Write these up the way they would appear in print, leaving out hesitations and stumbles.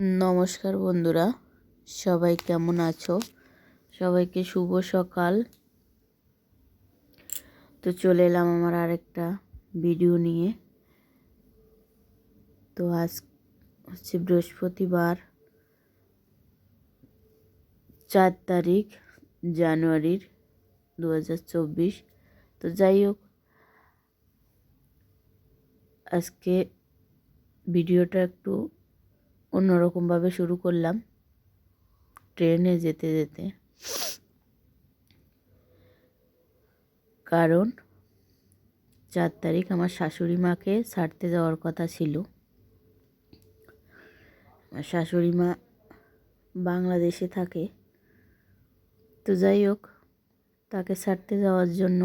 নমস্কার বন্ধুরা, সবাই কেমন আছো? সবাইকে শুভ সকাল। তো চলে এলাম আমার আরেকটা ভিডিও নিয়ে। তো আজ হচ্ছে বৃহস্পতিবার, 4 তারিখ জানুয়ারির 2024। তো যাই হোক, আজকে ভিডিওটা একটু অন্যরকমভাবে শুরু করলাম। ট্রেনে যেতে যেতে, কারণ 4 তারিখ আমার শাশুড়ি মাকে ছাড়তে যাওয়ার কথা ছিল। আমার শাশুড়ি মা বাংলাদেশে থাকে। তো যাই হোক, তাকে ছাড়তে যাওয়ার জন্য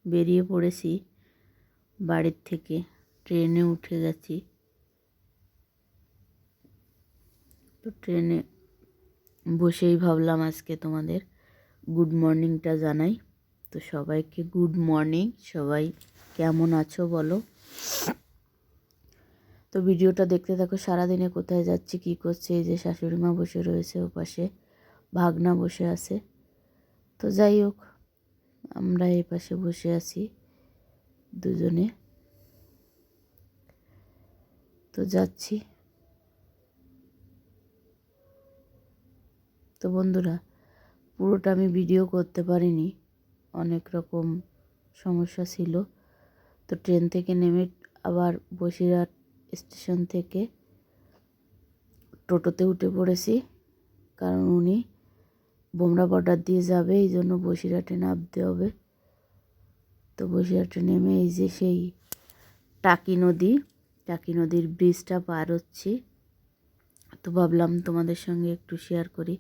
বেরিয়ে পড়েছি বাড়ির থেকে। ট্রেনে উঠে গেছি। তো ট্রেনে বসেই ভাবলাম আজকে তোমাদের গুড মর্নিংটা জানাই। তো সবাইকে গুড মর্নিং। সবাই কেমন আছো বলো। তো ভিডিওটা দেখতে থাকো। সারাদিনে কোথায় যাচ্ছি, কী করছে। এই যে শাশুড়ি মা বসে রয়েছে, ওপাশে ভাগনা বসে আছে। তো যাই হোক, আমরা এই পাশে বসে আছি দুজনে। তো যাচ্ছি। তো বন্ধুরা, পুরোটা আমি ভিডিও করতে পারিনি, অনেক রকম সমস্যা ছিল। তো ট্রেন থেকে নেমে আবার বসিরহাট স্টেশন থেকে টোটোতে উঠে পড়েছি, কারণ উনি বোমরা বর্ডার দিয়ে যাবে, এই জন্য বসিরহাটে নামতে হবে। তো বসিরহাটে নেমে এই যে সেই টাকি নদীর ব্রিজটা পার হচ্ছি। তো ভাবলাম তোমাদের সঙ্গে একটু শেয়ার করি।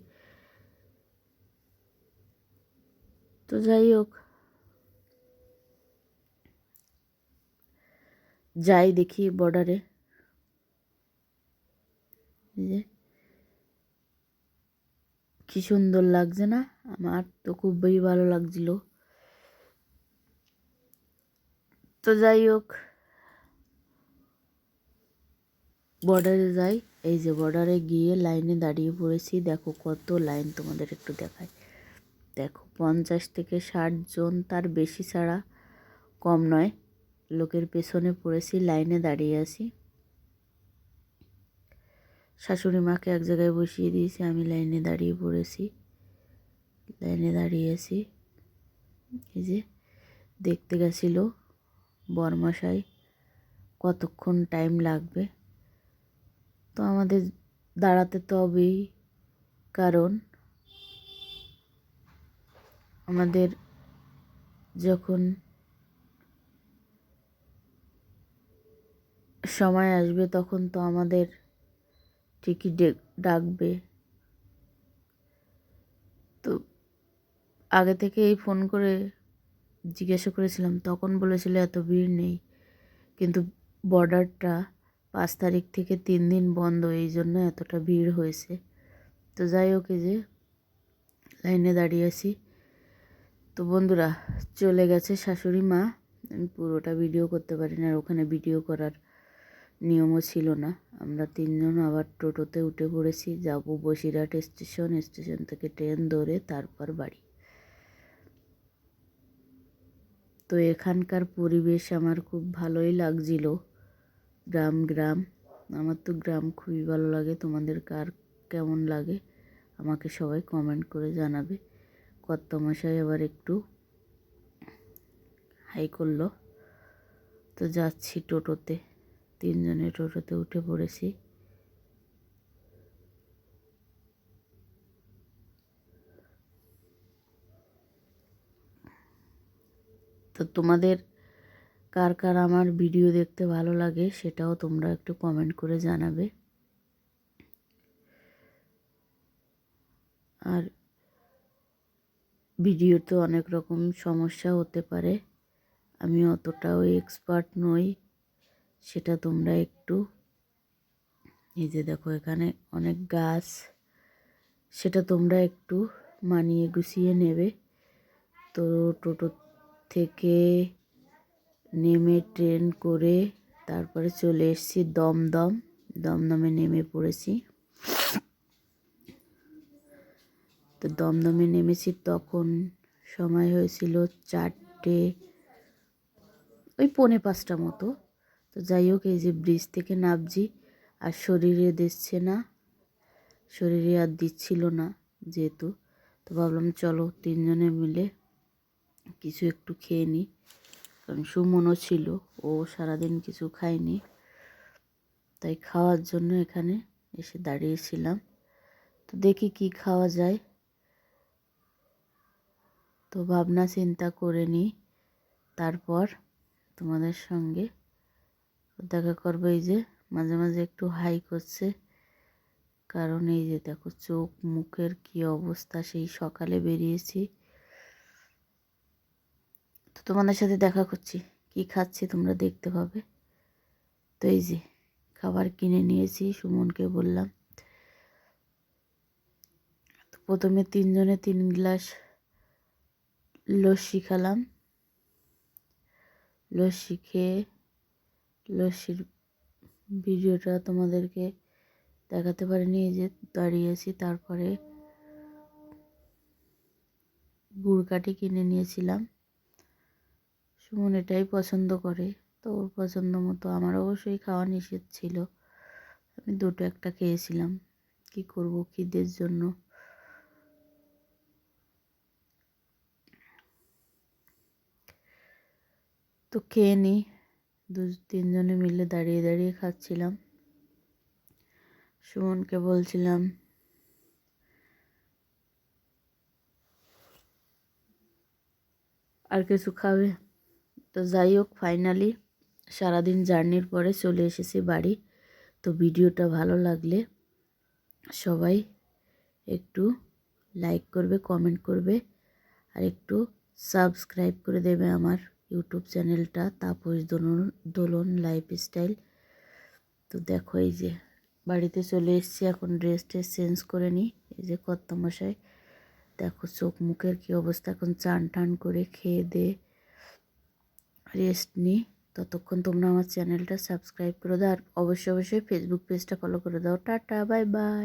তো যাই হোক, যাই দেখি বর্ডারে, যে কি সুন্দর লাগছে না? আমার তো খুবই ভালো লাগছিল। তো যাই হোক, বর্ডারে যাই। এই যে বর্ডারে গিয়ে লাইনে দাঁড়িয়ে পড়েছি। দেখো কত লাইন, তোমাদের একটু দেখাই। দেখো 50 থেকে 60 জন, তার বেশি ছাড়া কম নয়, লোকের পেছনে পড়েছি, লাইনে দাঁড়িয়ে আছি। শাশুড়ি মাকে এক জায়গায় বসিয়ে দিয়েছি, আমি লাইনে দাঁড়িয়ে পড়েছি, লাইনে দাঁড়িয়ে আছি। এই যে দেখতে গেছিল বরমশাই কতক্ষণ টাইম লাগবে। তো আমাদের দাঁড়াতে তো হবেই, কারণ আমাদের যখন সময় আসবে তখন তো আমাদের ঠিকই ডাকবে। তো আগে থেকেই ফোন করে জিজ্ঞাসা করেছিলাম, তখন বলেছিল এত ভিড় নেই, কিন্তু বর্ডারটা 5 তারিখ থেকে 3 দিন বন্ধ, এই জন্য এতটা ভিড় হয়েছে। তো যাই হোক, এই যে লাইনে দাঁড়িয়ে আছি। তো বন্ধুরা, চলে গেছে শাশুড়ি মা। আমি পুরোটা ভিডিও করতে পারি না, আর ওখানে ভিডিও করার নিয়মও ছিল না। আমরা 3 জন আবার টোটোতে উঠে পড়েছি, যাবো বসিরহাট স্টেশন। স্টেশন থেকে ট্রেন ধরে তারপর বাড়ি। তো এখানকার পরিবেশ আমার খুব ভালোই লাগছিল। গ্রাম, আমার তো গ্রাম খুবই ভালো লাগে। তোমাদের কার কেমন লাগে আমাকে সবাই কমেন্ট করে জানাবে। কর্তামশাই আবার একটু হাই করলো। তো যাচ্ছি টোটোতে, 3 জনে টোটোতে উঠে পড়েছি। তো তোমাদের কার কার আমার ভিডিও দেখতে ভালো লাগে সেটাও তোমরা একটু কমেন্ট করে জানাবে। আর ভিডিওতে অনেক রকম সমস্যা হতে পারে, আমি অতটাও এক্সপার্ট নই, সেটা তোমরা একটু, এই যে দেখো এখানে অনেক গাছ, সেটা তোমরা একটু মানিয়ে গুছিয়ে নেবে। তো টোটো থেকে নেমে ট্রেন করে তারপরে চলে এসেছি দমদমে নেমে পড়েছি। তো দমদমে নেমেছি তখন সময় হয়েছিল 4টে, ওই 4:45 মতো। তো যাই হোক, এই যে ব্রিজ থেকে নামছি আর শরীরে দিচ্ছে না, শরীরে আর দিচ্ছিল না যেহেতু, তো ভাবলাম চলো 3জনে মিলে কিছু একটু খেয়ে নিই, কারণ সুমনও ছিল, ও সারাদিন কিছু খায়নি, তাই খাওয়ার জন্য এখানে এসে দাঁড়িয়েছিলাম। তো দেখি কি খাওয়া যায়। তো ভাবনা চিন্তা করে নিই, তারপর তোমাদের সঙ্গে দেখা করবো। এই যে মাঝে মাঝে একটু হাই করছে, কারণ এই যে দেখো চোখ মুখের কি অবস্থা, সেই সকালে বেরিয়েছি। তো তোমাদের সাথে দেখা করছি, কি খাচ্ছি তোমরা দেখতে পাবে। তো এই যে খাবার কিনে নিয়েছি, সুমনকে বললাম। তো প্রথমে 3জনে 3 গ্লাস লস্যি খেলাম। লস্যি খেয়ে লস্যির ভিডিওটা তোমাদেরকে দেখাতে পারিনি, এই যে দাঁড়িয়েছি। তারপরে গুড়কাঠি কিনে নিয়েছিলাম, সুমন এটাই পছন্দ করে, তো ওর পছন্দ মতো। আমার অবশ্যই খাওয়া নিষেধ ছিল, আমি 2টো একটা খেয়েছিলাম, কি করব খিদের জন্য। তো খেয়ে নিই, 2-3জনে মিলে দাঁড়িয়ে দাঁড়িয়ে খাচ্ছিলাম। সুমনকে বলছিলাম আর কিছু খাবে। তো যাই হোক, ফাইনালি সারাদিন জার্নির পরে চলে এসেছি বাড়ি। তো ভিডিওটা ভালো লাগলে সবাই একটু লাইক করবে, কমেন্ট করবে, আর একটু সাবস্ক্রাইব করে দেবে আমার ইউটিউব চ্যানেলটা তাপস দোলন লাইফস্টাইল। তো দেখো এই যে বাড়িতে চলে এসেছি, এখন ড্রেস চেঞ্জ করে নিই। এই যে কর্তামশাই, দেখো চোখ মুখের কী অবস্থা। এখন চান টান করে খেয়ে দে রেস্ট নিই। ততক্ষণ তোমরা আমার চ্যানেলটা সাবস্ক্রাইব করে দাও, আর অবশ্যই অবশ্যই ফেসবুক পেজটা ফলো করে দাও। Tata, bye bye.